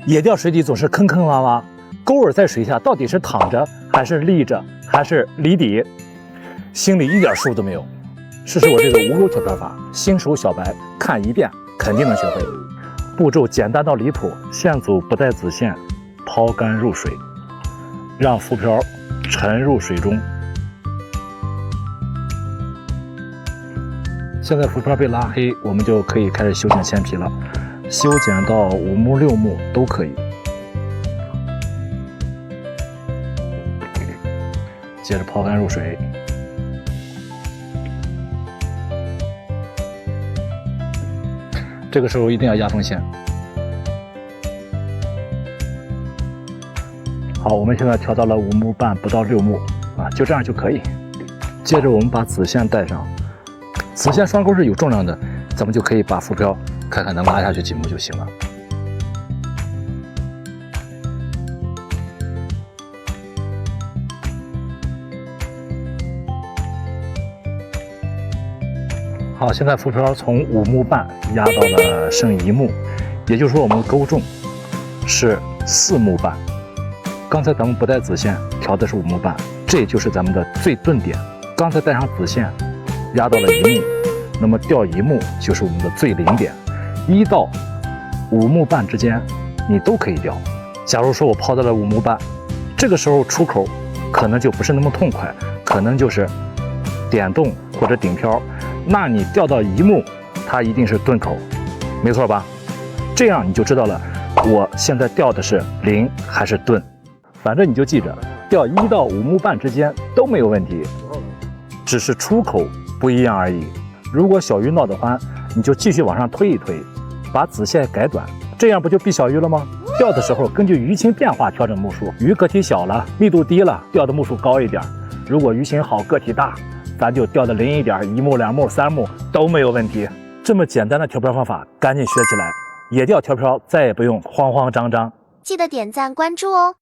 野钓水底总是坑坑洼洼，钩饵在水下到底是躺着还是立着还是离底，心里一点数都没有。试试我这个无钩调漂法，新手小白看一遍肯定能学会。步骤简单到离谱，线组不带子线，抛竿入水，让浮漂沉入水中。现在浮漂被拉黑，我们就可以开始修剪线皮了。修剪到5目6目都可以。接着抛竿入水。这个时候一定要压缝线。好，我们现在调到了5目半不到6目啊，就这样就可以。接着我们把子线带上，子线双钩是有重量的，咱们就可以把浮漂看看能拉下去几目就行了。好，现在浮漂从5目半压到了剩1目，也就是说我们钩重是4目半。刚才咱们不带子线调的是5目半，这就是咱们的最钝点。刚才带上子线压到了1目，那么掉1目就是我们的最灵点。1到5目半之间你都可以钓。假如说我抛到了5目半，这个时候出口可能就不是那么痛快，可能就是点动或者顶漂，那你钓到1目它一定是钝口，没错吧？这样你就知道了我现在钓的是灵还是钝。反正你就记着，钓1到5目半之间都没有问题，只是出口不一样而已。如果小鱼闹得欢，你就继续往上推一推，把子线改短，这样不就避小鱼了吗？钓的时候根据鱼情变化调整目数，鱼个体小了，密度低了，钓的目数高一点；如果鱼情好，个体大，咱就钓的灵一点，1目2目3目都没有问题。这么简单的调漂方法，赶紧学起来，野钓调漂再也不用慌慌张张。记得点赞关注哦。